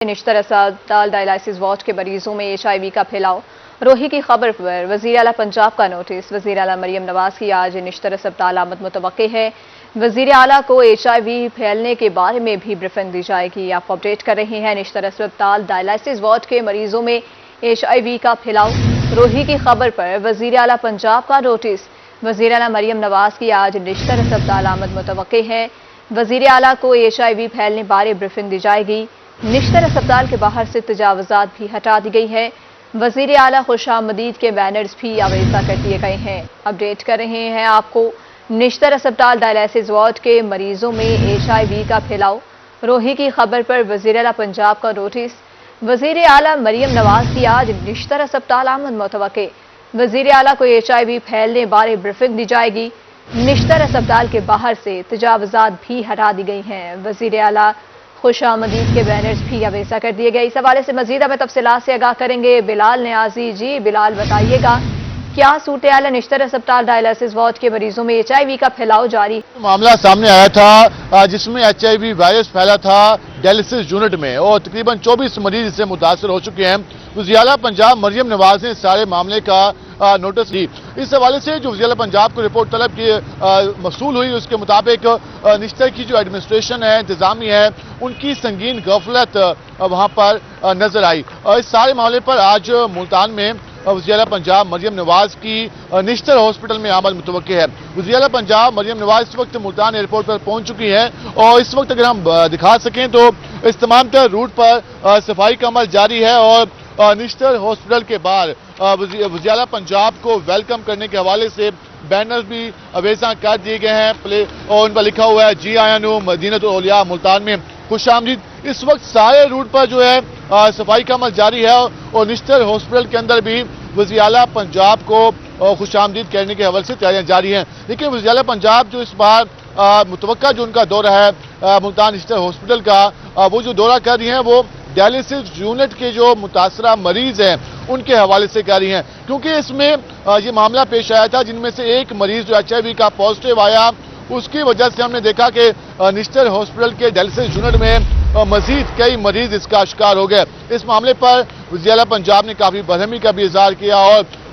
نشتر اسپتال ڈائلائسس وارڈ کے مریضوں میں HIV کا پھیلاؤ روہی کی خبر پر وزیر اعلیٰ پنجاب کا نوٹس۔ وزیر اعلیٰ مریم نواز کی آج نشتر اسپتال آمد متوقع ہے۔ وزیر اعلیٰ کو HIV پھیلنے کے بارے میں بھی بریفنگ دی جائے گی۔ آپ اپڈیٹ کر رہے ہیں نشتر اسپتال ڈائلائسس وارڈ کے مریضوں میں HIV کا پھیلاؤ روہی کی خبر پر وزیر اعلیٰ پنجاب کا نوٹس۔ وزیر اعلیٰ مریم نواز کی آج نشتر اسپتال آمد متوقع ہے۔ وزیر اعلیٰ کو HIV پھیلنے بارے بریفنگ دی جائے گی۔ نشتر اسپتال کے باہر سے تجاوزات بھی ہٹا دی گئی ہے۔ وزیر اعلیٰ خوش آمدید کے بینرز بھی آویزہ کر دیے گئے ہیں۔ اپڈیٹ کر رہے ہیں آپ کو نشتر اسپتال ڈائلائسس وارڈ کے مریضوں میں HIV کا پھیلاؤ روہی کی خبر پر وزیر اعلیٰ پنجاب کا نوٹس۔ وزیر اعلیٰ مریم نواز کی آج نشتر اسپتال آمد متوقع۔ وزیر اعلیٰ کو HIV پھیلنے بارے بریفنگ دی جائے گی۔ نشتر اسپتال کے باہر سے تجاوزات بھی ہٹا دی گئی ہیں۔ وزیر اعلیٰ خوش آمدید کے بینرز بھی آویزہ کر دیے گئے۔ اس حوالے سے مزید ہمیں تفصیلات سے آگاہ کریں گے بلال نیازی۔ جی بلال، بتائیے گا کیا صورتحال ہے نشتر اسپتال ڈائلائسس وارڈ کے مریضوں میں HIV کا پھیلاؤ جاری؟ معاملہ سامنے آیا تھا جس میں HIV وائرس پھیلا تھا ڈائلسس یونٹ میں اور تقریباً 24 مریض اس سے متاثر ہو چکے ہیں۔ وزیر اعلیٰ پنجاب مریم نواز نے سارے معاملے کا نوٹس دی۔ اس حوالے سے جو وزیر اعلیٰ پنجاب کو رپورٹ طلب کی موصول ہوئی، اس کے مطابق نشتر کی جو ایڈمنسٹریشن ہے، انتظامیہ ہے، ان کی سنگین غفلت وہاں پر نظر آئی۔ اس سارے معاملے پر آج ملتان میں وزیر اعلیٰ پنجاب مریم نواز کی نشتر ہاسپٹل میں آمد متوقع ہے۔ وزیر اعلیٰ پنجاب مریم نواز اس وقت ملتان ایئرپورٹ پر پہنچ چکی ہے اور اس وقت اگر ہم دکھا سکیں تو اس تمام تر روٹ پر صفائی کا عمل جاری ہے اور نشتر ہاسپٹل کے باہر وزیر اعلیٰ پنجاب کو ویلکم کرنے کے حوالے سے بینرز بھی آویزاں کر دیے گئے ہیں اور ان پر لکھا ہوا ہے جی آئین مدینۃ الاولیاء ملتان میں خوش آمدید۔ اس وقت سارے روٹ پر جو ہے صفائی کا عمل جاری ہے اور نشتر ہاسپٹل کے اندر بھی وزیر اعلیٰ پنجاب کو خوش آمدید کرنے کے حوالے سے تیاریاں جاری ہیں۔ لیکن وزیر اعلیٰ پنجاب جو اس بار متوقع جو ان کا دورہ ہے ملتان نشتر ہاسپٹل کا، وہ جو دورہ کر رہی ہیں وہ ڈائلسس یونٹ کے جو متاثرہ مریض ہیں ان کے حوالے سے کر رہی ہیں، کیونکہ اس میں یہ معاملہ پیش آیا تھا جن میں سے ایک مریض جو HIV کا پازیٹیو آیا، اس کی وجہ سے ہم نے دیکھا کہ نشتر ہاسپٹل کے ڈائلسس یونٹ میں مزید کئی مریض اس کا شکار ہو گئے۔ اس معاملے پر وزیر اعلیٰ پنجاب نے کافی برہمی کا بھی اظہار کیا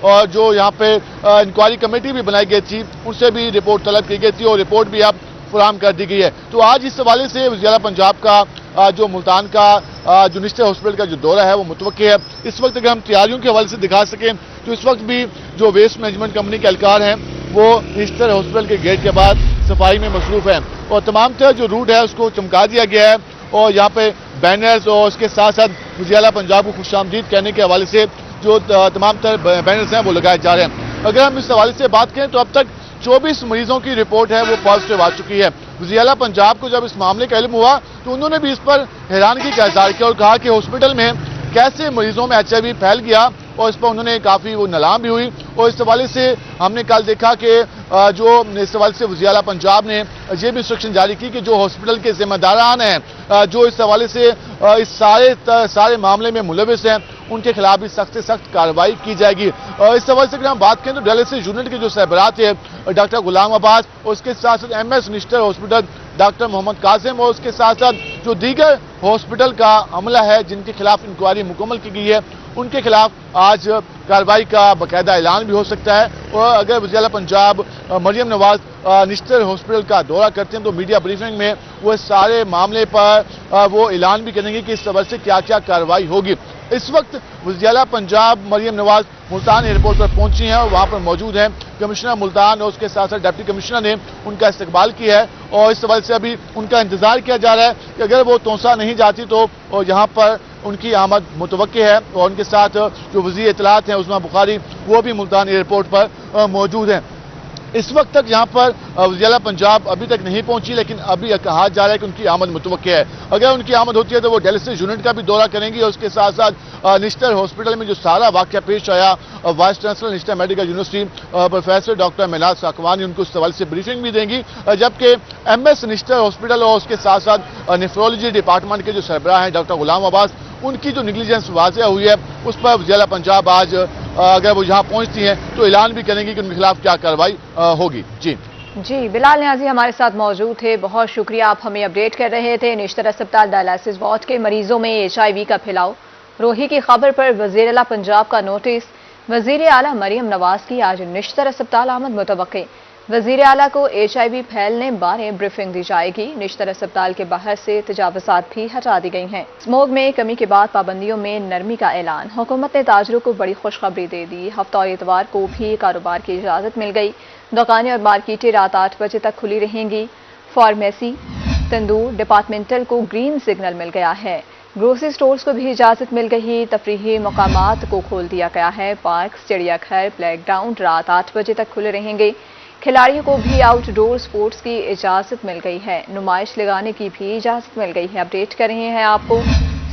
اور جو یہاں پہ انکوائری کمیٹی بھی بنائی گئی تھی ان سے بھی رپورٹ طلب کی گئی تھی اور رپورٹ بھی اب فراہم کر دی گئی ہے۔ تو آج اس حوالے سے وزیر اعلیٰ پنجاب کا جو ملتان کا جو نشتر ہاسپٹل کا جو دورہ ہے وہ متوقع ہے۔ اس وقت اگر ہم تیاریوں کے حوالے سے دکھا سکیں تو اس وقت بھی جو ویسٹ مینجمنٹ کمپنی کے اہلکار ہیں وہ نشتر ہاسپٹل کے گیٹ کے بعد صفائی میں مصروف ہیں اور تمام تر جو روٹ ہے اس کو چمکا دیا گیا ہے اور یہاں پہ بینرز اور اس کے ساتھ ساتھ وزیر اعلیٰ پنجاب کو خوش آمدید کہنے کے حوالے سے جو تمام تر بینرز ہیں وہ لگائے جا رہے ہیں۔ اگر ہم اس حوالے سے بات کریں تو اب تک 24 مریضوں کی رپورٹ ہے وہ پازیٹیو آ چکی ہے۔ وزیر اعلیٰ پنجاب کو جب اس معاملے کا علم ہوا تو انہوں نے بھی اس پر حیرانگی کا اظہار کیا اور کہا کہ ہاسپٹل میں کیسے مریضوں میں HIV پھیل گیا اور اس پر انہوں نے کافی نلام بھی ہوئی۔ اور اس حوالے سے ہم نے کل دیکھا کہ جو اس حوالے سے وزیر اعلیٰ پنجاب نے یہ بھی انسٹرکشن جاری کی کہ جو ہاسپٹل کے ذمہ داران ہیں جو اس حوالے سے اس سارے معاملے میں ملوث ہیں ان کے خلاف بھی سخت سے سخت کارروائی کی جائے گی۔ اس حوالے سے اگر ہم بات کریں تو ڈائلسس یونٹ کے جو سربراہ تھے ڈاکٹر غلام عباس اور اس کے ساتھ ساتھ MS نشتر ہاسپٹل ڈاکٹر محمد قاسم اور اس کے ساتھ ساتھ جو دیگر ہاسپٹل کا عملہ ہے جن کے خلاف انکوائری مکمل کی گئی ہے ان کے خلاف آج کارروائی کا باقاعدہ اعلان بھی ہو سکتا ہے۔ اور اگر وزیر اعلیٰ پنجاب مریم نواز نشتر ہاسپٹل کا دورہ کرتے ہیں تو میڈیا بریفنگ میں وہ سارے معاملے پر وہ اعلان بھی کریں گے کہ اس حوالے سے کیا کیا کارروائی ہوگی۔ اس وقت وزیر اعلیٰ پنجاب مریم نواز ملتان ایئرپورٹ پر پہنچی ہیں اور وہاں پر موجود ہیں کمشنر ملتان اور اس کے ساتھ ساتھ ڈپٹی کمشنر نے ان کا استقبال کیا ہے اور اس حوالے سے ابھی ان کا انتظار کیا جا رہا ہے کہ اگر وہ توسا نہیں جاتی تو یہاں پر ان کی آمد متوقع ہے اور ان کے ساتھ جو وزیر اطلاعات ہیں عثمان بخاری وہ بھی ملتان ایئرپورٹ پر موجود ہیں۔ اس وقت تک یہاں پر وزیر اعلیٰ پنجاب ابھی تک نہیں پہنچی لیکن ابھی کہا جا رہا ہے کہ ان کی آمد متوقع ہے۔ اگر ان کی آمد ہوتی ہے تو وہ ڈائلسس یونٹ کا بھی دورہ کریں گی اور اس کے ساتھ ساتھ نشتر ہاسپٹل میں جو سارا واقعہ پیش آیا وائس چانسلر نشتر میڈیکل یونیورسٹی پروفیسر ڈاکٹر میلاد ساکوانی ان کو اس حوالے سے بریفنگ بھی دیں گی، جبکہ MS نشتر ہاسپٹل اور اس کے ساتھ ساتھ نیفرولوجی ڈپارٹمنٹ کے جو سربراہ ہیں ڈاکٹر غلام عباس ان کی جو نیگلیجنس واضح ہوئی ہے اس پر وزیر اعلیٰ پنجاب آج اگر وہ یہاں پہنچتی ہیں تو اعلان بھی کریں گی کہ ان کے خلاف کیا کارروائی ہوگی۔ جی जी, बिलाल न्याजी हमारे साथ मौजूद थे। बहुत शुक्रिया, आप हमें अपडेट कर रहे थे। निश्तर अस्पताल डायलिसिस वार्ड के मरीजों में HIV का फैलाव, रोही की खबर पर वज़ीर आला पंजाब का नोटिस। वज़ीर आला मरियम नवाज की आज निश्तर अस्पताल आमद मुतवक्के। वज़ीर आला को HIV फैलने बारे ब्रीफिंग दी जाएगी। निश्तर अस्पताल के बाहर से तजावुज़ात भी हटा दी गई हैं। स्मोग में कमी के बाद पाबंदियों में नरमी का ऐलान। हुकूमत ने ताजरों को बड़ी खुशखबरी दे दी। हफ्ता और इतवार को भी कारोबार की इजाज़त मिल गई। दुकानें और मार्केटें रात 8 बजे तक खुली रहेंगी। फार्मेसी, तंदूर, डिपार्टमेंटल को ग्रीन सिग्नल मिल गया है। ग्रोसरी स्टोर्स को भी इजाज़त मिल गई। तफरीही मकामात को खोल दिया गया है। पार्क, चिड़ियाघर, प्ले ग्राउंड रात 8 बजे तक खुले रहेंगे। खिलाड़ियों को भी आउटडोर स्पोर्ट्स की इजाज़त मिल गई है। नुमाइश लगाने की भी इजाज़त मिल गई है। अपडेट कर रहे हैं आपको।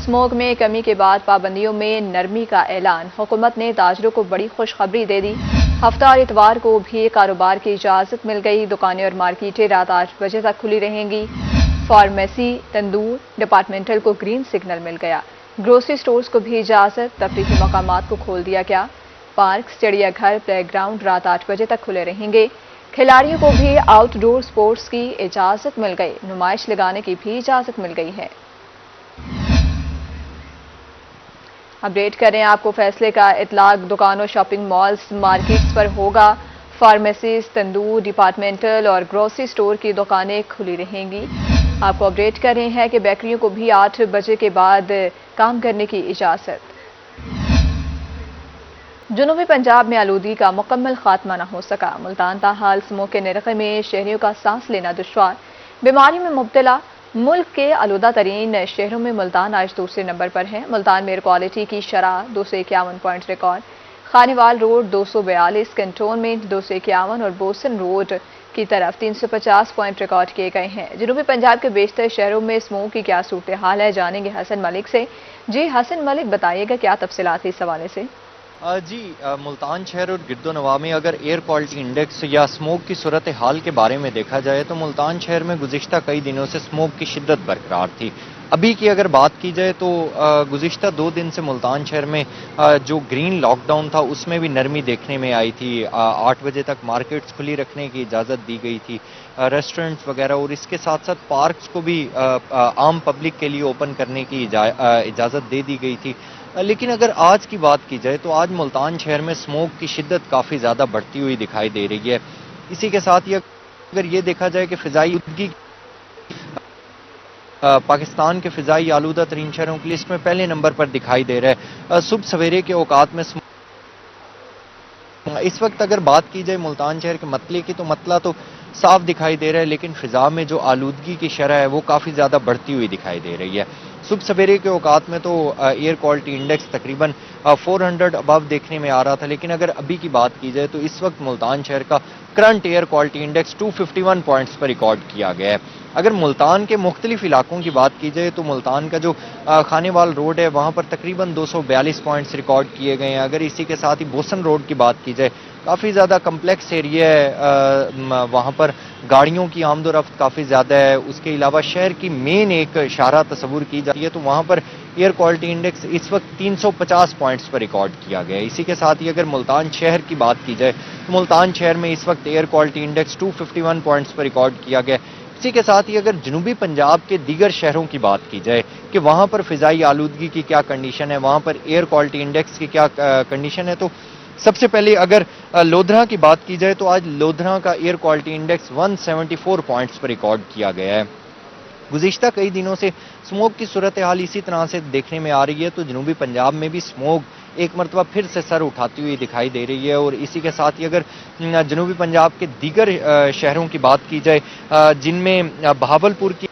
स्मोग में कमी के बाद पाबंदियों में नरमी का ऐलान। हुकूमत ने ताजरों को बड़ी खुशखबरी दे दी। हफ्ता और इतवार को भी कारोबार की इजाज़त मिल गई। दुकानें और मार्केटें रात 8 बजे तक खुली रहेंगी। फार्मेसी, तंदूर, डिपार्टमेंटल को ग्रीन सिग्नल मिल गया। ग्रोसरी स्टोर्स को भी इजाज़त। तफरीही मकामात को खोल दिया गया। पार्क, चिड़ियाघर, प्ले ग्राउंड रात 8 बजे तक खुले रहेंगे। खिलाड़ियों को भी आउटडोर स्पोर्ट्स की इजाज़त मिल गई। नुमाइश लगाने की भी इजाज़त मिल गई है। अपडेट करें आपको फैसले का इतलाक दुकानों, शॉपिंग मॉल्स, मार्केट्स पर होगा। फार्मेसीज, तंदूर, डिपार्टमेंटल और ग्रोसरी स्टोर की दुकानें खुली रहेंगी। आपको अपडेट कर रहे हैं कि बेकरियों को भी 8 बजे के बाद काम करने की इजाज़त। जनूबी पंजाब में आलूदगी का मुकम्मल खात्मा न हो सका। मुल्तान ताहाल स्मोग के निरखे में शहरियों का सांस लेना दुश्वार। बीमारी में मुब्तला मुल्क के आलूदा तरीन शहरों में मुल्तान आज दूसरे नंबर पर है। मुल्तान में एयर क्वालिटी की शरह 251 point record. Khanewal road 242, cantonment 251 और बोसन रोड की तरफ 350 पॉइंट रिकॉर्ड किए गए हैं। जनूबी पंजाब के बेशतर शहरों में स्मोग की क्या सूरत हाल है, जानेंगे हसन मलिक से। जी हसन मलिक, बताइएगा क्या तफसीलात इस हवाले से। जी, मुल्तान शहर और गिरदोनवा में अगर एयर क्वालिटी इंडेक्स या स्मोक की सूरत हाल के बारे में देखा जाए तो मुल्तान शहर में गुज़िश्ता कई दिनों से स्मोक की शिद्दत बरकरार थी। अभी की अगर बात की जाए तो गुज़िश्ता 2 दिन से मुल्तान शहर में जो ग्रीन लॉकडाउन था उसमें भी नरमी देखने में आई थी। 8 बजे तक मार्केट्स खुली रखने की इजाज़त दी गई थी, रेस्टोरेंट्स वगैरह, और इसके साथ साथ पार्क्स को भी आम पब्लिक के लिए ओपन करने की इजाज़त दे दी गई थी। लेकिन अगर आज की बात की जाए तो आज मुल्तान शहर में स्मोक की शिद्दत काफ़ी ज़्यादा बढ़ती हुई दिखाई दे रही है। इसी के साथ ही अगर ये देखा जाए कि फ़िज़ाई आलूदगी पाकिस्तान के फ़िज़ाई आलूदा तरीन शहरों की लिस्ट में पहले नंबर पर दिखाई दे रहा है। सुबह सवेरे के औकात में इस वक्त अगर बात की जाए मुल्तान शहर के मतले की तो मतला तो साफ दिखाई दे रहा है, लेकिन फ़िज़ा में जो आलूदगी की शरह है वो काफ़ी ज़्यादा बढ़ती हुई दिखाई दे रही है। सुबह सवेरे के औकात में तो एयर क्वालिटी इंडेक्स तकरीबन 400 अबव देखने में आ रहा था, लेकिन अगर अभी की बात की जाए तो इस वक्त मुल्तान शहर का current air quality index 251 points पर रिकॉर्ड किया गया है। अगर मुल्तान के मुख्तलिफ इलाकों की बात की जाए तो मुल्तान का जो खानेवाल रोड है वहाँ पर तकरीबन 242 पॉइंट्स रिकॉर्ड किए गए हैं। अगर इसी के साथ ही बोसन रोड की बात की जाए, काफ़ी ज़्यादा कम्प्लेक्स एरिया है, वहाँ पर गाड़ियों की आमदोरफ्त काफ़ी ज़्यादा है। उसके अलावा शहर की मेन एक शाहराह तस्वुर की जाती है तो वहाँ पर एयर क्वालिटी इंडेक्स इस वक्त 350 पॉइंट्स पर रिकॉर्ड किया गया है। इसी के साथ ही अगर मुल्तान शहर की बात की जाए तो मुल्तान शहर में इस वक्त एयर क्वालिटी इंडेक्स 251 पॉइंट्स पर रिकॉर्ड किया गया है। इसी के साथ ही अगर जनूबी पंजाब के दीगर शहरों की बात की जाए कि वहाँ पर फ़िज़ाई आलूदगी की क्या कंडीशन है, वहाँ पर एयर क्वालिटी इंडेक्स की क्या कंडीशन है, तो सबसे पहले अगर लोधरा की बात की जाए तो आज लोधरा का एयर क्वालिटी इंडेक्स 174 पॉइंट्स पर रिकॉर्ड किया गया है। गुज़िश्ता कई दिनों से स्मोक की सूरत हाल इसी तरह से देखने में आ रही है, तो जनूबी पंजाब में भी स्मोक एक मरतबा फिर से सर उठाती हुई दिखाई दे रही है। और इसी के साथ ही अगर जनूबी पंजाब के दीगर शहरों की बात की जाए, जिनमें बहावलपुर की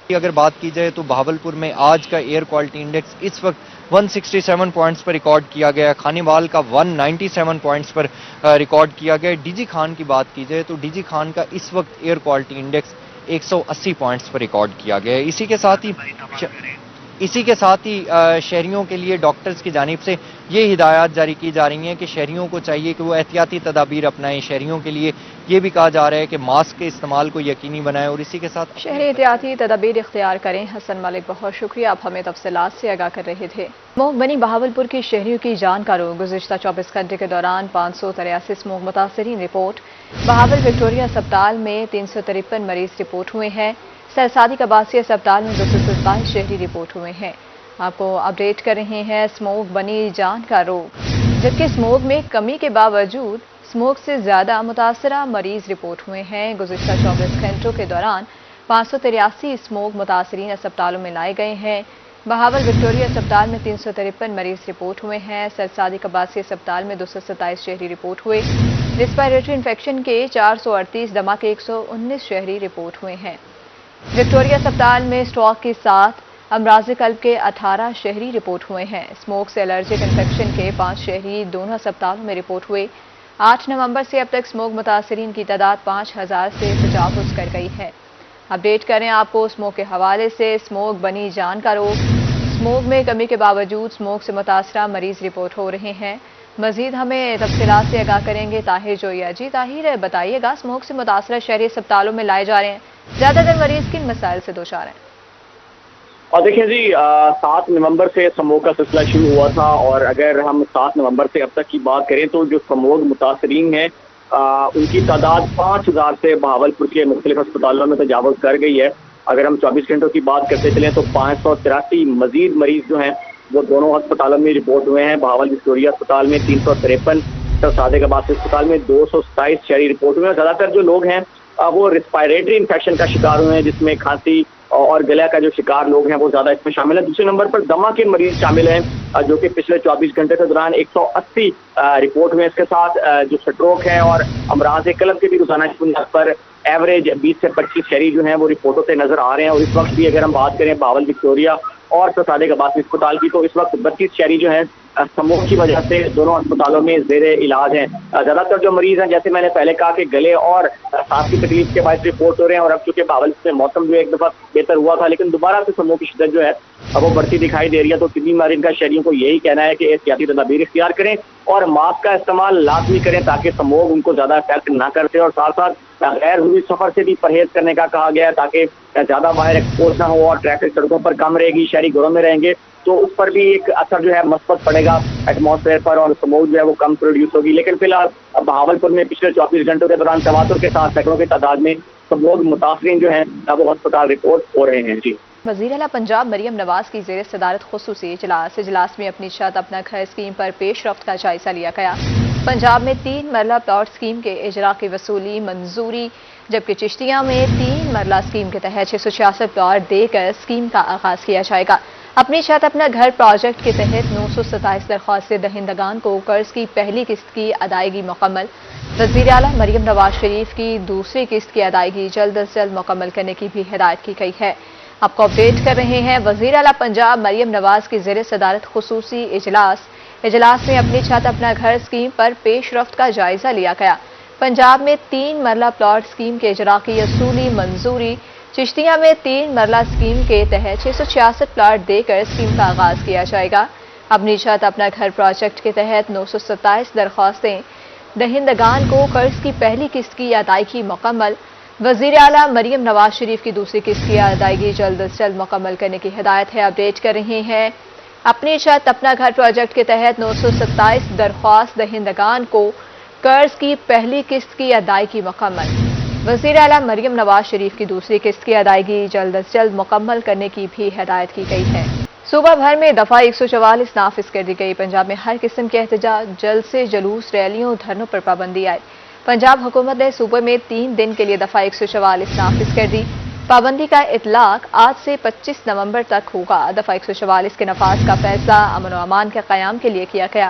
अगर बात की जाए तो बहावलपुर में आज का एयर क्वालिटी इंडेक्स इस वक्त 167 पॉइंट्स पर रिकॉर्ड किया गया है। खानीवाल का 197 पॉइंट्स पर रिकॉर्ड किया गया है। डीजी खान की बात की जाए तो डीजी खान का इस वक्त एयर क्वालिटी इंडेक्स 180 पॉइंट्स पर रिकॉर्ड किया गया है। इसी के साथ ही اسی کے ساتھ ہی شہریوں کے لیے ڈاکٹرز کی جانب سے یہ ہدایات جاری کی جا رہی ہیں کہ شہریوں کو چاہیے کہ وہ احتیاطی تدابیر اپنائیں. شہریوں کے لیے یہ بھی کہا جا رہا ہے کہ ماسک کے استعمال کو یقینی بنائیں اور اسی کے ساتھ شہری احتیاطی تدابیر اختیار کریں. حسن ملک بہت شکریہ، آپ ہمیں تفصیلات سے آگاہ کر رہے تھے. اسموگ بنی بہاولپور کی شہریوں کی جان کا روگ. گزشتہ 24 گھنٹے کے دوران 583 اسموگ متاثرین رپورٹ. بہاول وکٹوریہ اسپتال میں 353 مریض رپورٹ ہوئے ہیں. سرسادی قباسی اسپتال میں 227 شہری رپورٹ ہوئے ہیں. آپ کو اپڈیٹ کر رہے ہیں اسموگ بنی جان کا روگ. جبکہ اسموگ میں کمی کے باوجود اسموگ سے زیادہ متاثرہ مریض رپورٹ ہوئے ہیں. گزشتہ 24 گھنٹوں کے دوران 583 اسموگ متاثرین اسپتالوں میں لائے گئے ہیں. بہاول وکٹوریہ اسپتال میں 353 مریض رپورٹ ہوئے ہیں. سرسادی قباسی اسپتال میں 227 شہری رپورٹ ہوئے. ریسپائریٹری انفیکشن کے 438، دمہ کے 119 شہری رپورٹ ہوئے ہیں. وکٹوریہ اسپتال میں اسٹروک کے ساتھ امراض قلب کے 18 شہری رپورٹ ہوئے ہیں. اسموگ سے الرجک انفیکشن کے 5 شہری دونوں اسپتالوں میں رپورٹ ہوئے. 8 نومبر سے اب تک اسموگ متاثرین کی تعداد 5000 سے تجاوز کر گئی ہے. اپڈیٹ کریں آپ کو اسموگ کے حوالے سے. اسموگ بنی جان کا روگ. اسموگ میں کمی کے باوجود اسموگ سے متاثرہ مریض رپورٹ ہو رہے ہیں. مزید ہمیں تفصیلات سے آگاہ کریں گے طاہر جویا. جی طاہر، بتائیے گا اسموگ سے متاثرہ شہری اسپتالوں میں لائے جا رہے ہیں. زیادہ تر مریض کن مسائل سے دوچار ہیں؟ اور دیکھیں جی، 7 نومبر سے اسموگ کا سلسلہ شروع ہوا تھا، اور اگر ہم 7 نومبر سے اب تک کی بات کریں تو جو اسموگ متاثرین ہیں ان کی تعداد 5000 سے بہاولپور کے مختلف اسپتالوں میں تجاوز کر گئی ہے. اگر ہم 24 گھنٹوں کی بات کرتے چلیں تو 583 مزید مریض جو ہیں وہ دونوں اسپتالوں میں رپورٹ ہوئے ہیں. بہاول وکٹوریہ اسپتال میں 353، سرسادی قباسی اسپتال میں 227 شہری رپورٹ ہوئے ہیں. زیادہ تر جو لوگ ہیں وہ ریسپائریٹری انفیکشن کا شکار ہوئے ہیں، جس میں کھانسی اور گلے کا جو شکار لوگ ہیں وہ زیادہ اس میں شامل ہیں. دوسرے نمبر پر دمہ کے مریض شامل ہیں، جو کہ پچھلے 24 گھنٹے کے دوران 180 رپورٹ ہوئے. اس کے ساتھ جو سٹروک ہے اور امراض قلب کے بھی روزانہ کی بنیاد پر ایوریج 20 سے 25 شہری جو ہیں وہ رپورٹوں سے نظر آ رہے ہیں. اور اس وقت بھی اگر ہم بات کریں بہاول وکٹوریہ اور سرسادی قباسی اسپتال کی تو اس وقت 32 شہری جو ہیں اسموگ کی وجہ سے دونوں اسپتالوں میں زیر علاج ہیں. زیادہ تر جو مریض ہیں، جیسے میں نے پہلے کہا کہ گلے اور سانس کی تکلیف کے باعث رپورٹ ہو رہے ہیں. اور اب چونکہ بہاول سے موسم جو ایک دفعہ بہتر ہوا تھا، لیکن دوبارہ سے اسموگ کی شدت جو ہے وہ بڑھتی دکھائی دے رہی ہے. تو طبی ماہرین کا شہریوں کو یہی کہنا ہے کہ احتیاطی تدابیر اختیار کریں اور ماسک کا استعمال لازمی کریں تاکہ اسموگ ان کو زیادہ افیکٹ نہ کرتے. اور ساتھ ساتھ غیر ضروری سفر سے بھی پرہیز کرنے کا کہا گیا ہے تاکہ زیادہ باہر ایکسپوز نہ ہو. اور ٹریفک سڑکوں پر کم رہے گی، شہری گھروں میں رہیں گے تو اس پر بھی ایک اثر جو ہے مثبت پڑے گا ایٹماسفیئر پر، اور اسموگ جو ہے وہ کم پروڈیوس ہوگی. لیکن فی الحال بہاولپور میں پچھلے 24 گھنٹوں کے دوران تواتر کے ساتھ سینکڑوں کی تعداد میں اسموگ متاثرین جو ہیں وہ ہسپتال رپورٹ ہو رہے ہیں. جی، وزیر اعلیٰ پنجاب مریم نواز کی زیر صدارت خصوصی اجلاس میں اپنی چھت اپنا گھر اسکیم پر پیش رفت کا جائزہ لیا گیا. پنجاب میں 3 مرلہ پلاٹ اسکیم کے اجرا کی وصولی منظوری، جبکہ چشتیاں میں 3 مرلہ اسکیم کے تحت 666 پلاٹ دے کر اسکیم کا آغاز کیا جائے گا. اپنی چھت اپنا گھر پروجیکٹ کے تحت 927 درخواست دہندگان کو قرض کی پہلی قسط کی ادائیگی مکمل. وزیر اعلیٰ مریم نواز شریف کی دوسری قسط کی ادائیگی جلد از جلد مکمل کرنے کی بھی ہدایت کی گئی ہے. آپ کو اپڈیٹ کر رہے ہیں وزیر اعلیٰ پنجاب مریم نواز کی زیر صدارت خصوصی اجلاس میں اپنی چھت اپنا گھر اسکیم پر پیش رفت کا جائزہ لیا گیا. پنجاب میں 3 مرلہ پلاٹ اسکیم کے اجرا کی اصولی منظوری، چشتیاں میں 3 مرلہ اسکیم کے تحت 666 پلاٹ دے کر اسکیم کا آغاز کیا جائے گا. اپنی چھت اپنا گھر پروجیکٹ کے تحت 927 درخواستیں دہندگان کو قرض کی پہلی قسط کی ادائیگی مکمل. وزیر اعلیٰ مریم نواز شریف کی دوسری قسط کی ادائیگی جلد از جلد مکمل کرنے کی ہدایت ہے. اپڈیٹ کر رہے ہیں اپنی چھت اپنا گھر پروجیکٹ کے تحت 927 درخواست دہندگان کو قرض کی پہلی قسط کی ادائیگی مکمل. وزیر اعلیٰ مریم نواز شریف کی دوسری قسط کی ادائیگی جلد از جلد مکمل کرنے کی بھی ہدایت کی گئی ہے. صوبہ بھر میں دفعہ 144 نافذ کر دی گئی. پنجاب میں ہر قسم کے احتجاج، جلسے، جلوس، ریلیوں، دھرنوں پر پابندی آئی. پنجاب حکومت نے صوبے میں 3 دن کے لیے دفعہ 144 نافذ کر دی. پابندی کا اطلاق آج سے 25 نومبر تک ہوگا. دفعہ 144 کے نفاذ کا فیصلہ امن و امان کے قیام کے لیے کیا گیا.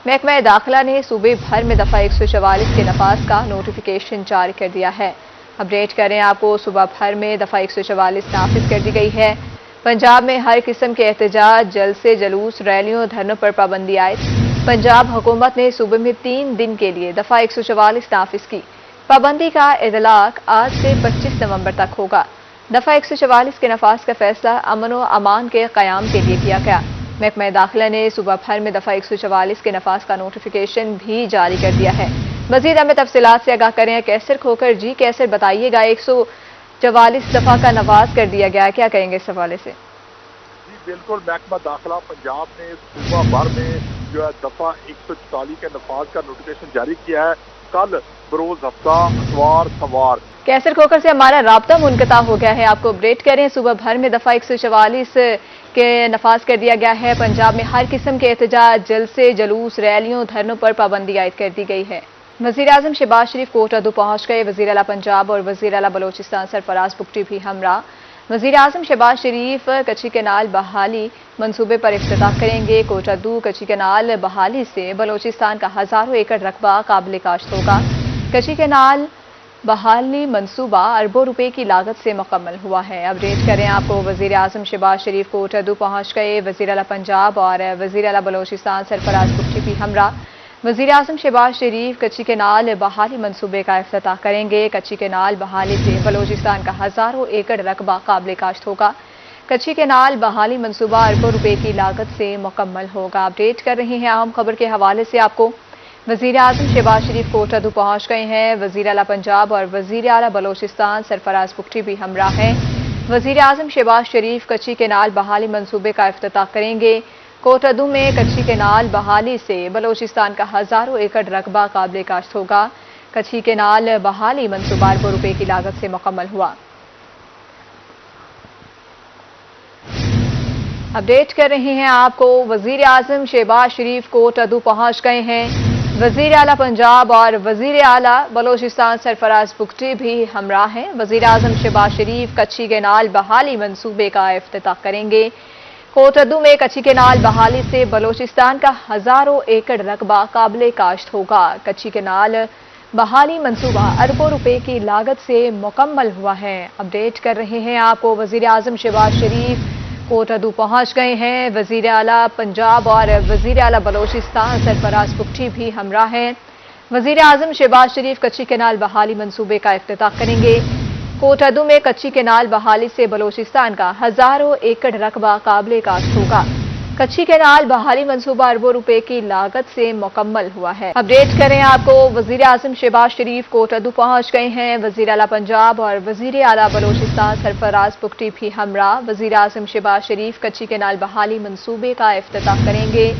محکمہ داخلہ نے صوبے بھر میں دفعہ 144 کے نفاذ کا نوٹیفیکیشن جاری کر دیا ہے. اپڈیٹ کریں آپ کو صوبہ بھر میں دفعہ 144 نافذ کر دی گئی ہے. پنجاب میں ہر قسم کے احتجاج، جلسے، جلوس، ریلیوں، دھرنوں پر پابندی عائد. پنجاب حکومت نے صوبے میں 3 دن کے لیے دفعہ 144 نافذ کی. پابندی کا اطلاق آج سے 25 نومبر تک ہوگا. दफ़ा 144 के नफाज का फैसला अमन व अमान के क़याम के लिए किया गया। महकमा दाखिला ने सूबा भर में दफ़ा 144 के नफाज का नोटिफिकेशन भी जारी कर दिया है। मज़ीद हमें तफसीलात से आगाह करें कैसर खोकर जी। कैसर बताइएगा, 144 दफ़ा का नफाज कर दिया गया है, क्या कहेंगे इस हवाले से? जी बिल्कुल, महकमा दाखिला पंजाब ने सूबा भर में जो है दफ़ा 144 के नफाज का नोटिफिकेशन जारी किया है। कल बरोज हफ्ता इतवार सवार कैसर खोकर से हमारा राब्ता मुनक़ता हो गया है, आपको अपडेट करें। सूबा भर में दफ़ा 144 के नफाज कर दिया गया है। पंजाब में हर किस्म के एहतजाज, जलसे, जुलूस, रैलियों, धरनों पर पाबंदी आयद कर दी गई है। वज़ीर आज़म शहबाज शरीफ कोटअदू पहुंच गए। वज़ीर आला पंजाब और वज़ीर आला बलोचिस्तान सरफराज बुगटी भी हमरा। वज़ीर आज़म शहबाज शरीफ कच्ची कैनाल बहाली मंसूबे पर इफ्तिताह करेंगे। कोटअदू कच्ची कैनाल बहाली से बलोचिस्तान का हज़ारों एकड़ रकबा काबिल काश्त होगा। कच्ची कैनाल बहाली मंसूबा अरबों रुपए की लागत से मुकम्मल हुआ है। अपडेट करें आपको, वज़ीर आज़म शहबाज शरीफ कोटअदू पहुंच गए। वज़ीर आला पंजाब और वज़ीर आला बलोचिस्तान सरफराज बुगटी भी हमरा। वज़ीर आज़म शहबाज शरीफ कच्ची कैनाल बहाली मंसूबे का इफ्तिताह करेंगे। कच्ची कैनाल बहाली से बलोचिस्तान का हज़ारों एकड़ रकबा काबिल काश्त होगा। कच्ची कैनाल बहाली मंसूबा अरबों रुपए की लागत से मुकम्मल होगा। अपडेट कर रहे हैं अहम खबर के हवाले से आपको। वज़ीर आज़म शहबाज शरीफ कोटअदू पहुंच गए हैं। वज़ीर आला पंजाब और वज़ीर आला बलोचिस्तान सरफराज बुगटी भी हमरा हैं। वज़ीर आज़म शहबाज शरीफ कच्ची कैनाल बहाली मंसूबे का इफ्तिताह करेंगे। कोटअदू में कच्ची कैनाल बहाली से बलोचिस्तान का हज़ारों एकड़ रकबा काबिल काश्त होगा। कच्ची कैनाल बहाली मंसूबा अरबों रुपए की लागत से मुकम्मल हुआ। अपडेट कर रहे हैं आपको, वज़ीर आज़म शहबाज शरीफ कोटअदू पहुंच गए हैं। वज़ीर आला पंजाब और वज़ीर आला बलोचिस्तान सरफराज बुगटी भी हमरा हैं। वज़ीर आज़म शहबाज शरीफ कच्ची कैनाल बहाली मंसूबे का इफ्तिताह करेंगे। कोटअदू में कच्ची कैनाल बहाली से बलोचिस्तान का हज़ारों एकड़ रकबा काबिल काश्त होगा। कच्ची कैनाल बहाली मंसूबा अरबों रुपए की लागत से मुकम्मल हुआ है। अपडेट कर रहे हैं आपको, वज़ीर आज़म शहबाज शरीफ कोटअदू पहुंच गए हैं। वज़ीर आला पंजाब और वज़ीर आला बलोचिस्तान सरफराज बुगटी भी हमरा हैं। वज़ीर आज़म शहबाज शरीफ कच्ची कैनाल बहाली मंसूबे का इफ्तिताह करेंगे। कोटअदू में कच्ची कैनाल बहाली से बलोचिस्तान का हज़ारों एकड़ रकबा काबिल काश्त होगा। कच्ची कैनाल बहाली मंसूबा अरबों रुपए की लागत से मुकम्मल हुआ है। अपडेट करें आपको, वज़ीर आज़म शहबाज शरीफ कोटअदू पहुंच गए हैं। वज़ीर आला पंजाब और वज़ीर आला बलोचिस्तान सरफराज बुगटी भी हमरा। वज़ीर आज़म शहबाज शरीफ कच्ची कैनाल बहाली मंसूबे का इफ्तिताह करेंगे।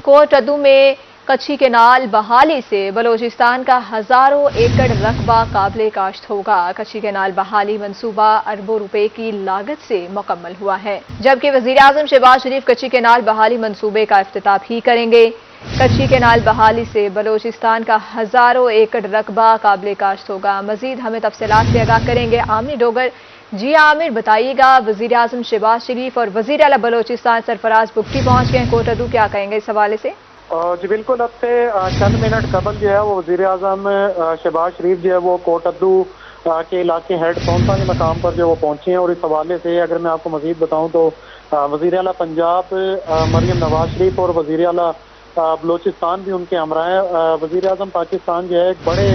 कोटअदू में कच्ची कैनाल बहाली से बलोचिस्तान का हज़ारों एकड़ रकबा काबिल काश्त होगा। कच्ची कैनाल बहाली मंसूबा अरबों रुपए की लागत से मुकम्मल हुआ है। जबकि वज़ीर आज़म शहबाज शरीफ कच्ची कैनाल बहाली मंसूबे का इफ्तिताह भी करेंगे। कच्ची कैनाल बहाली से बलोचिस्तान का हज़ारों एकड़ रकबा काबिल काश्त होगा। मज़ीद हमें तफसीलात से आगाह करेंगे आमिर डोगर। जी आमिर, बताइएगा, वज़ीर आज़म शहबाज शरीफ और वज़ीर आला बलोचिस्तान सरफराज बुगटी पहुंच गए हैं कोटअदू, क्या कहेंगे इस हवाले से? जी बिल्कुल, अब से चंद मिनट कबल जो है वो वज़ीर आज़म शहबाज शरीफ जो है वो कोटअदू के इलाके हेड पौंसा के मकाम पर जो वो पहुंचे हैं। और इस हवाले से अगर मैं आपको मज़ीद बताऊं तो वज़ीर आला पंजाब मरियम नवाज शरीफ और वज़ीर आला बलोचिस्तान भी उनके हमरा हैं। वज़ीर आज़म पाकिस्तान जो है एक बड़े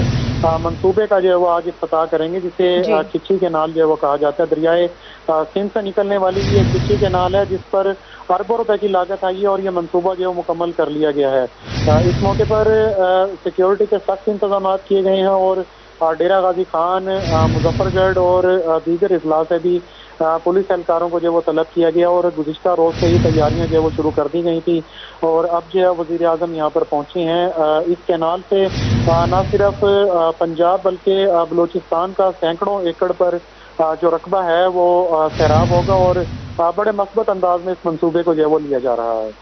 मंसूबे का जो है वो आज इफ्तिताह करेंगे, जिसे किच्ची कैनाल जो है वो कहा जाता है। दरियाए सिंध से निकलने वाली ये किच्ची कैनाल है जिस पर अरबों रुपए की लागत आई है और ये मंसूबा जो है मुकम्मल कर लिया गया है। इस मौके पर सिक्योरिटी के सख्त इंतजाम किए गए हैं और डेरा गाजी खान, मुजफ्फरगढ़ और दीगर अजला से भी पुलिस एहलकारों को जो वो तलब किया गया और गुज़िश्ता रोज़ से ही तैयारियां जो वो शुरू कर दी गई थी। और अब जो है वज़ीर आज़म यहाँ पर पहुँचे हैं। इस कैनाल से न सिर्फ पंजाब बल्कि बलूचिस्तान का सैकड़ों एकड़ पर जो रकबा है वो सैराब होगा और बड़े मस्बत अंदाज में इस मंसूबे को जो है वो लिया जा रहा है।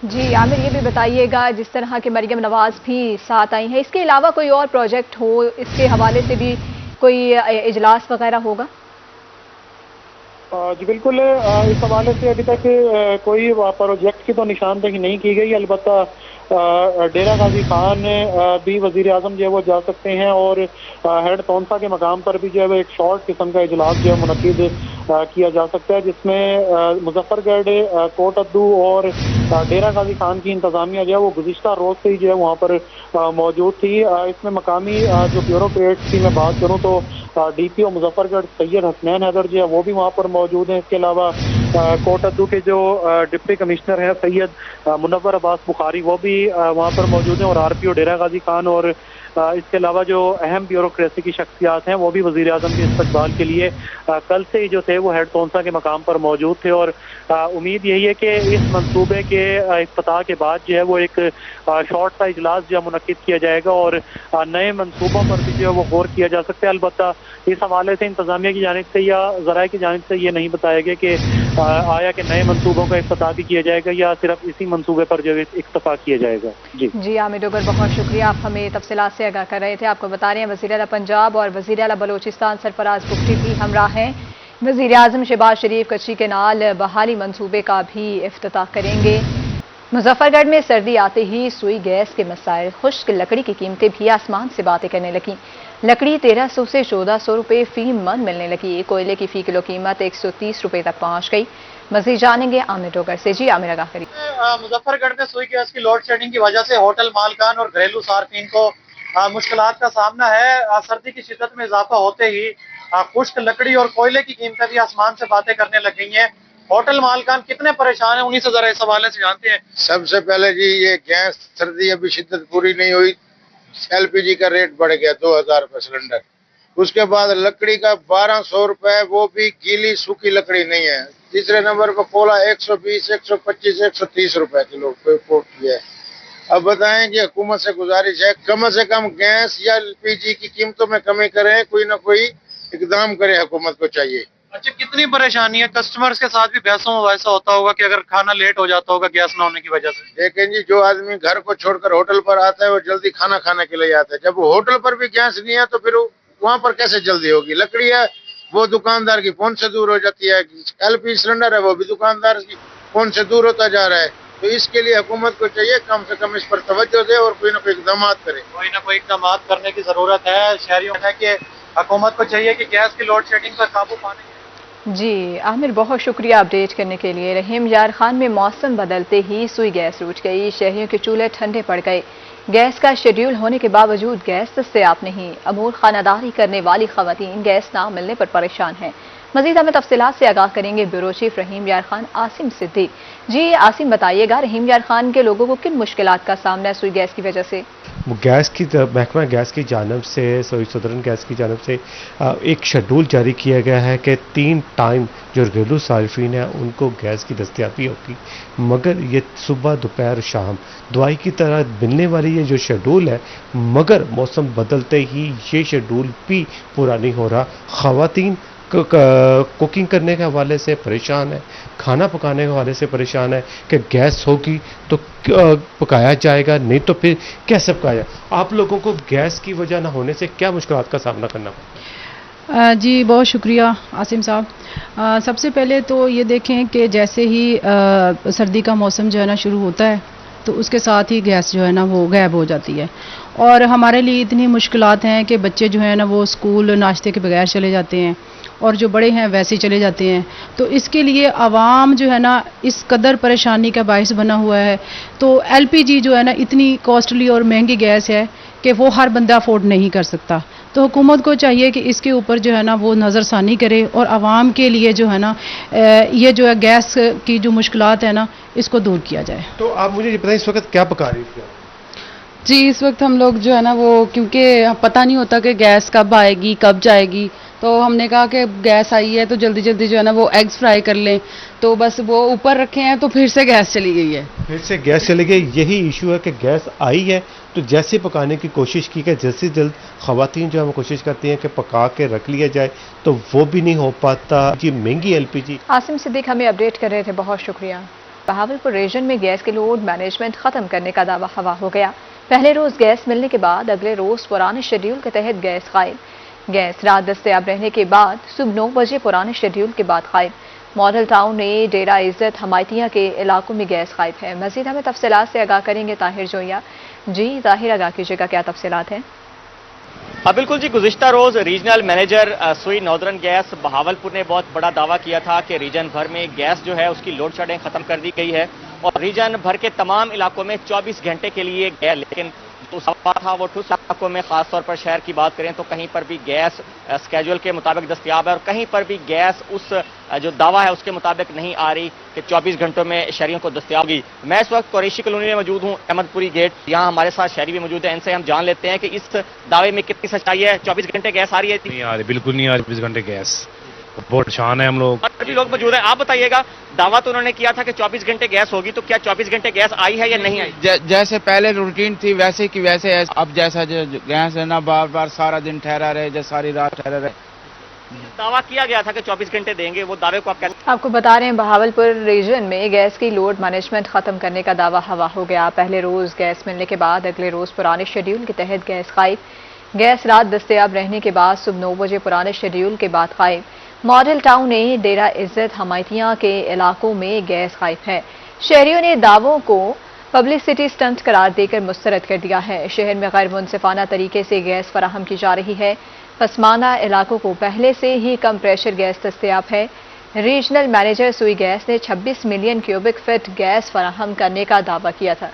जी आमिर, ये भी बताइएगा, जिस तरह के मरियम नवाज भी साथ आई हैं, इसके अलावा कोई और प्रोजेक्ट हो, इसके हवाले से भी कोई इजलास वगैरह होगा? जी बिल्कुल, इस हवाले से अभी तक कोई प्रोजेक्ट की तो निशानदेही नहीं की गई। अलबत्ता डेरा गाजी खान भी वजीर आजम जो है वो जा सकते हैं, और हेड तौंसा के मकाम पर भी जो है वो एक शॉर्ट किस्म का इजलास जो है मुनक्किद किया जा सकता है, जिसमें मुजफ्फरगढ़, कोटद्दू और डेरा गाजी खान की इंतजामिया जो है वो गुज़िश्ता रोज से ही जो है वहाँ पर मौजूद थी। इसमें मकामी जो ब्यूरोक्रेट्स की मैं बात करूँ तो DPO मुजफ्फरगढ़ सैयद हसनैन हैदर जो है वो भी वहाँ पर मौजूद हैं। इसके अलावा कोटद्दू के जो डिप्टी कमिश्नर हैं सैयद मुनव्वर अब्बास बुखारी वो भी वहाँ पर मौजूद हैं, और RPO डेरा गाजी खान और इसके अलावा जो अहम ब्यूरोक्रेसी की शख्सियात हैं वो भी वज़ीर आज़म के इस्तकबाल के लिए कल से ही जो थे वो हेड तौंसा के मकाम पर मौजूद थे। और उम्मीद यही है कि इस मंसूबे के इफ्तिताह के बाद जो है वो एक शॉर्ट सा इजलास जो है मुनक्किद किया जाएगा और नए मंसूबों पर भी जो है वो गौर किया जा सकता है। अलबत्ता इस हवाले से इंतजामिया की जानिब से या ज़राए की जानिब से ये नहीं बताया गया कि आया कि नए मंसूबों का इफ्तिताह भी किया जाएगा या सिर्फ इसी मंसूबे पर जो है इक्तफा किया जाएगा। जी आमिर डोगर, बहुत शुक्रिया, आप हमें तफसीलात से आगाह कर रहे थे। आपको बता रहे हैं वज़ीर आला पंजाब और वज़ीर आला बलोचिस्तान सरफराज बुगटी भी हमरा हैं। वज़ीर आज़म शहबाज शरीफ कच्ची केनाल बहाली मंसूबे का भी इफ्तिताह करेंगे। मुजफ्फरगढ़ में सर्दी आते ही सुई गैस के मसाइल, खुश्क लकड़ी की कीमतें भी आसमान से बातें करने लगी। लकड़ी 1300 से 1400 रुपये फी मन मिलने लगी। कोयले की फी किलो कीमत 130 रुपये तक पहुंच गई। मजीद जानेंगे आमिर डोगर से। जी आमिर, आगाह करिए। मुजफ्फरगढ़ में सुई गैस की लोड शेडिंग की वजह से होटल मालकान और घरेलू सार्फिन को मुश्किलात का सामना है। सर्दी की शिद्दत में इजाफा होते ही खुश्क लकड़ी और कोयले की कीमतें भी आसमान से बातें करने लग गई हैं। होटल मालकान कितने परेशान हैं, उन्हीं से जरा इस हवाले से जानते हैं। सबसे पहले जी ये गैस सर्दी अभी शिद्दत पूरी नहीं हुई, LPG का रेट बढ़ गया 2000 रुपये सिलेंडर। उसके बाद लकड़ी का 1200 रुपये, वो भी गीली सूखी लकड़ी नहीं है। तीसरे नंबर पर कोला 120, 125, 130 रुपए किलो पोर्ट किया है। अब बताएं कि हुकूमत से गुजारिश है कम से कम गैस या LPG की कीमतों में कमी करें, कोई ना कोई इकदाम करे, हुकूमत को चाहिए। अच्छा, कितनी परेशानी है? कस्टमर्स के साथ भी बहसों वैसा होता होगा कि अगर खाना लेट हो जाता होगा गैस ना होने की वजह से। देखें जी, जो आदमी घर को छोड़कर होटल पर आता है वो जल्दी खाना खाने के लिए आता है। जब वो होटल पर भी गैस नहीं है तो फिर वहां पर कैसे जल्दी होगी? लकड़ी है वो दुकानदार की फोन से दूर हो जाती है, LPG सिलेंडर है वो भी दुकानदार की फोन से दूर होता जा रहा है। तो इसके लिए हुकूमत को चाहिए कम से कम इस पर तवज्जो दे और कोई ना कोई इकदाम करे। कोई ना कोई इकदाम करने की जरूरत है। शहरियों है कि हुकूमत को चाहिए कि गैस की लोड शेडिंग पर काबू पाने। जी आमिर, बहुत शुक्रिया अपडेट करने के लिए। रहीम यार खान में मौसम बदलते ही सुई गैस रूठ गई। शहरियों के चूल्हे ठंडे पड़ गए। गैस का शेड्यूल होने के बावजूद गैस दस्तयाब नहीं। अमूर खानादारी करने वाली खवातीन गैस ना मिलने पर परेशान हैं। मजीद हमें तफसीलात से आगाह करेंगे ब्यूरो चीफ रहीम यार खान आसिम सिद्दीक। जी आसिम, बताइएगा रहीम यार खान के लोगों को किन मुश्किलात का सामना है सुई गैस की वजह से? गैस की महकमा गैस की जानब से, सदरन गैस की जानब से एक शेड्यूल जारी किया गया है कि 3 टाइम जो घरेलू सार्फिन है उनको गैस की दस्तयाबी होगी, मगर ये सुबह दोपहर शाम दवाई की तरह मिलने वाली ये जो शेड्यूल है, मगर मौसम बदलते ही ये शेड्यूल भी पूरा नहीं हो रहा। ख़वातीन कुकिंग करने के हवाले से परेशान है, खाना पकाने के हवाले से परेशान है कि गैस होगी तो पकाया जाएगा, नहीं तो फिर कैसे पकाया। आप लोगों को गैस की वजह न होने से क्या मुश्किलात का सामना करना पड़ा? जी बहुत शुक्रिया आसिम साहब। सबसे पहले तो ये देखें कि जैसे ही सर्दी का मौसम जो है ना शुरू होता है तो उसके साथ ही गैस जो है ना वो गायब हो जाती है, और हमारे लिए इतनी मुश्किलात हैं कि बच्चे जो है ना वो स्कूल नाश्ते के बगैर चले जाते हैं और जो बड़े हैं वैसे ही चले जाते हैं। तो इसके लिए आवाम जो है ना इस कदर परेशानी का बायस बना हुआ है। तो LPG जो है ना इतनी कॉस्टली और महंगी गैस है कि वो हर बंदा अफोर्ड नहीं कर सकता। तो हुकूमत को चाहिए कि इसके ऊपर जो है ना वो नज़रसानी करे और आवाम के लिए जो है ना ये जो है गैस की जो मुश्किलात है ना इसको दूर किया जाए। तो आप मुझे ये बताएं इस वक्त क्या पका रही थी? जी इस वक्त हम लोग जो है ना वो, क्योंकि पता नहीं होता कि गैस कब आएगी कब जाएगी, तो हमने कहा कि गैस आई है तो जल्दी जल्दी जो है ना वो एग्स फ्राई कर लें। तो बस वो ऊपर रखे हैं तो फिर से गैस चली गई है। फिर से गैस चली गई, यही इशू है कि गैस आई है तो जैसे पकाने की कोशिश की कि जल्द से जल्द ख़वातीन जो हम कोशिश करती हैं कि पका के रख लिया जाए, तो वो भी नहीं हो पाता। जी महंगी LPG। आसिम सिद्दीक हमें अपडेट कर रहे थे, बहुत शुक्रिया। बहावलपुर रीजन में गैस के लोड मैनेजमेंट खत्म करने का दावा हवा हो गया। पहले रोज गैस मिलने के बाद अगले रोज पुराने शेड्यूल के तहत गैस गायब। गैस रात दस्तयाब रहने के बाद सुबह 9 बजे पुराने शेड्यूल के बाद गायब। मॉडल टाउन ने डेरा इज्जत हमायतिया के इलाकों में गैस गायब है। मजीद हमें तफसीलात से आगाह करेंगे ताहिर जोया। जी ताहिर, आगाह कीजिएगा, क्या तफसीलात हैं? बिल्कुल जी, गुज़िश्ता रोज रीजनल मैनेजर सुई नॉर्दर्न गैस बहावलपुर ने बहुत बड़ा दावा किया था कि रीजन भर में गैस जो है उसकी लोड शेडिंग खत्म कर दी गई है और रीजन भर के तमाम इलाकों में 24 घंटे के लिए गैस, लेकिन जो सवाल था वो ठुस इलाकों में, खासतौर पर शहर की बात करें तो कहीं पर भी गैस स्केड्यूल के मुताबिक दस्तयाब है और कहीं पर भी गैस उस जो दावा है उसके मुताबिक नहीं आ रही कि 24 घंटों में शहरियों को दस्तयाब होगी। मैं इस वक्त कुरैशी कॉलोनी में मौजूद हूँ, अहमदपुरी गेट। यहाँ हमारे साथ शहरी भी मौजूद है, इनसे हम जान लेते हैं कि इस दावे में कितनी सच्चाई है। 24 घंटे गैस आ रही है? नहीं आ रही, बिल्कुल नहीं आ रही 24 घंटे गैस। बहुत परेशान है हम लोग। और भी लोग मौजूद हैं, आप बताइएगा, दावा तो उन्होंने किया था कि 24 घंटे गैस होगी, तो क्या 24 घंटे गैस आई है या नहीं आई? जैसे पहले रूटीन थी वैसे की वैसे है। अब जैसा जो गैस है ना, बार बार सारा दिन ठहरा रहे, जैसे सारी रात ठहरा रहे। दावा किया गया था कि 24 घंटे देंगे, वो दावे को आप कैसे? आपको बता रहे हैं, बहावलपुर रीजन में गैस की लोड मैनेजमेंट खत्म करने का दावा हवा हो गया। पहले रोज गैस मिलने के बाद अगले रोज पुराने शेड्यूल के तहत गैस गायब। गैस रात दस्तयाब रहने के बाद सुबह 9 बजे पुराने शेड्यूल के बाद गायब। मॉडल टाउन ने डेरा इज्जत हमायतिया के इलाकों में गैस गायब है। शहरियों ने दावों को पब्लिसिटी स्टंट करार देकर मुस्तरद कर दिया है। शहर में गैर मुनसिफाना तरीके से गैस फराहम की जा रही है। पसमाना इलाकों को पहले से ही कम प्रेशर गैस दस्तयाब है। रीजनल मैनेजर सुई गैस ने 26 मिलियन क्यूबिक फीट गैस फराहम करने का दावा किया था।